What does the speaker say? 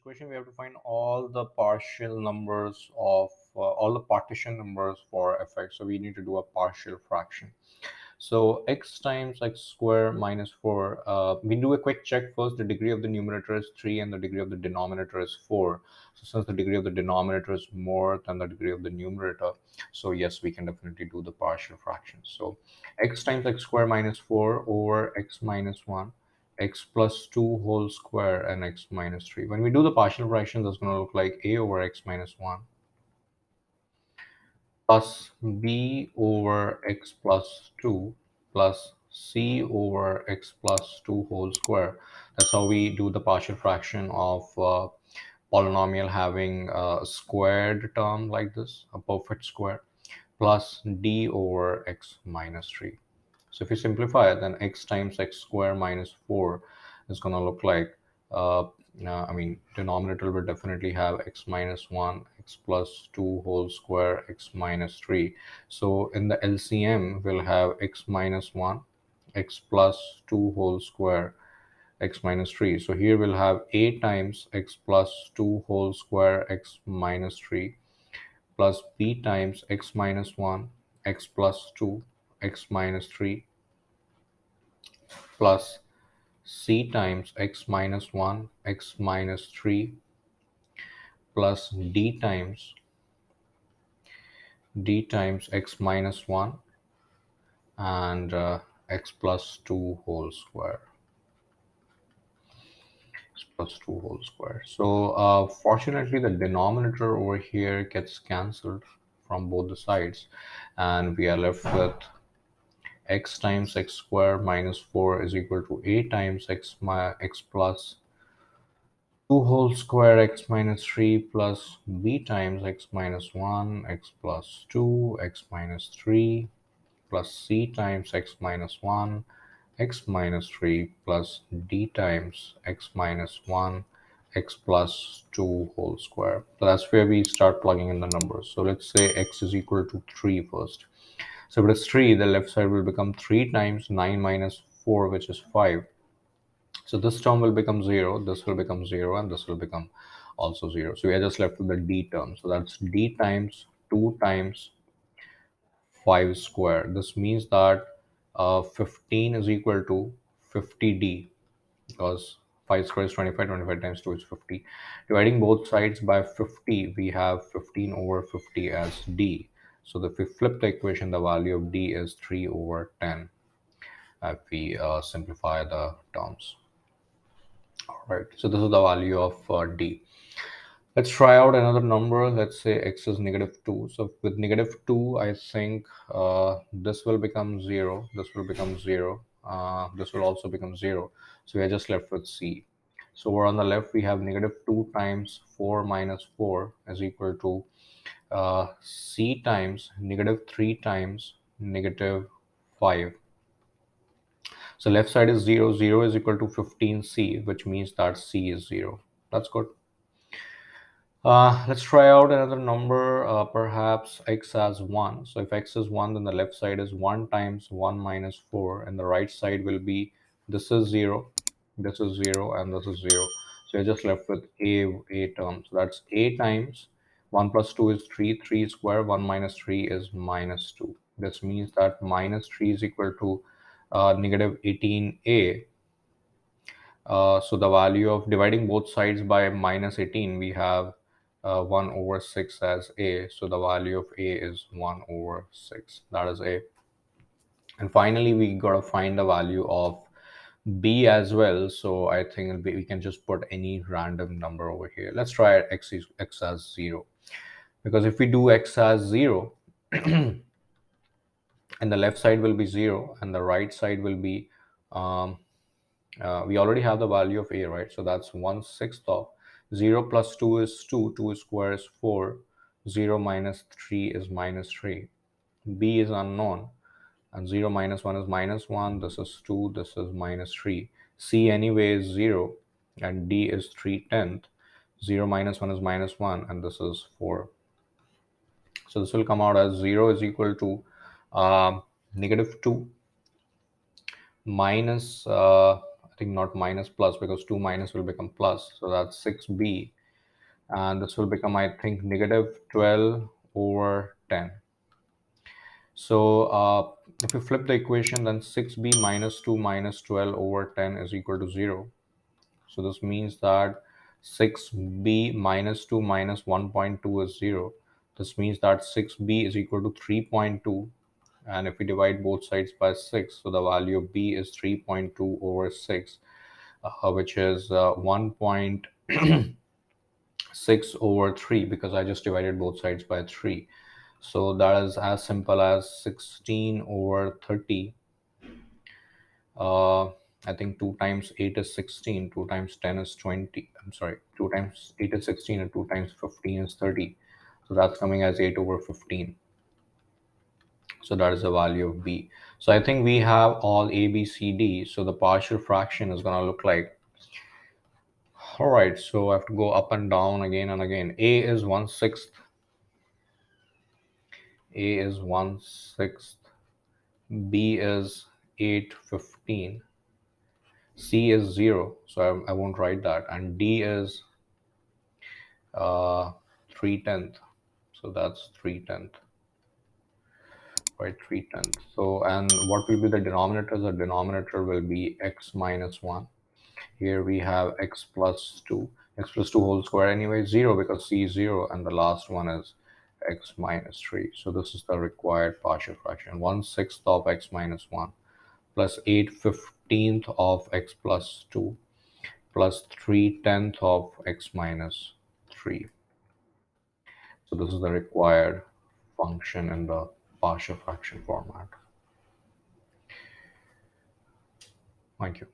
equation, we have to find all the partial numbers of all the partition numbers for fx. So we need to do a partial fraction. So x times x square minus 4. We do a quick check first. The degree of the numerator is 3 and the degree of the denominator is 4. So since the degree of the denominator is more than the degree of the numerator, so yes, we can definitely do the partial fraction. So x times x square minus 4 over x minus 1, x plus 2 whole square, and x minus 3. When we do the partial fraction, that's going to look like a over x minus 1 plus b over x plus 2 plus c over x plus 2 whole square. That's how we do the partial fraction of polynomial having a squared term like this, a perfect square, plus d over x minus 3. So if you simplify it, then x times x square minus 4 is going to look like, denominator will definitely have x minus 1, x plus 2 whole square, x minus 3. So in the LCM, we'll have x minus 1, x plus 2 whole square, x minus 3. So here we'll have a times x plus 2 whole square, x minus 3, plus b times x minus 1, x plus 2, x minus 3, plus c times x minus 1, x minus 3, plus d times x minus 1 and x plus 2 whole square. X plus 2 whole square. So fortunately, the denominator over here gets cancelled from both the sides, and we are left with x times x square minus 4 is equal to a times x plus 2 whole square, x minus 3, plus b times x minus 1, x plus 2, x minus 3, plus c times x minus 1, x minus 3, plus d times x minus 1, x plus 2 whole square. So that's where we start plugging in the numbers. So let's say x is equal to 3 first. So if it is 3, the left side will become 3 times 9 minus 4, which is 5. So this term will become 0, this will become 0, and this will become also 0. So we are just left with the d term. So that's d times 2 times 5 square. This means that 15 is equal to 50d, because 5 square is 25, 25 times 2 is 50. Dividing both sides by 50, we have 15 over 50 as d. So if we flip the equation, the value of d is 3 over 10 if we simplify the terms. All right, so this is the value of d. Let's try out another number. Let's say x is negative 2. So with negative 2, I think this will become 0. This will become 0. This will also become 0. So we are just left with c. So we're on the left, we have negative 2 times 4 minus 4 is equal to c times negative 3 times negative 5. So left side is 0. 0 is equal to 15c, which means that c is 0. That's good. Let's try out another number, perhaps x as 1. So if x is 1, then the left side is 1 times 1 minus 4, and the right side will be, this is 0, this is 0, and this is 0. So you're just left with a term. So that's a times 1 plus 2 is 3, 3 square, 1 minus 3 is minus 2. This means that minus 3 is equal to negative 18a. So the value of dividing both sides by minus 18, we have 1 over 6 as a. So the value of a is 1 over 6. That is a. And finally, we got to find the value of b as well. So I think we can just put any random number over here. Let's try x as 0. Because if we do x as 0, and the left side will be 0, and the right side will be we already have the value of a, right? So that's 1/6 of 0 plus 2 is 2, 2 square is 4, 0 minus 3 is minus 3. B is unknown, and 0 minus 1 is minus 1, this is 2, this is minus 3. C anyway is 0, and D is 3/10. 0 minus 1 is minus 1, and this is 4. So this will come out as 0 is equal to negative 2 minus I think not minus plus, because 2 minus will become plus, so that's 6b and this will become, I think, negative 12 over 10. So if you flip the equation, then 6b minus 2 minus 12 over 10 is equal to 0. So this means that 6b minus 2 minus 1.2 is 0. This means that 6b is equal to 3.2. And if we divide both sides by 6, so the value of b is 3.2 over 6, which is 1.6 over 3, because I just divided both sides by 3. So that is as simple as 16 over 30. I think 2 times 8 is 16, 2 times 10 is 20. I'm sorry, 2 times 8 is 16, and 2 times 15 is 30. So that's coming as 8 over 15. So that is the value of b. So I think we have all a, b, c, d. So the partial fraction is going to look like, all right, so I have to go up and down again and again. A is 1/6. A is 1/6. B is 8/15. C is 0, so I won't write that. And D is 3/10. So that's 3/10, right? 3/10. So, and what will be the denominator? The denominator will be x minus 1. Here we have x plus 2. X plus 2 whole square anyway, 0, because c is 0, and the last one is x minus 3. So this is the required partial fraction. 1/6 of x minus 1 plus 8/15 of x plus 2 plus 3/10 of x minus 3. So this is the required function in the partial fraction format. Thank you.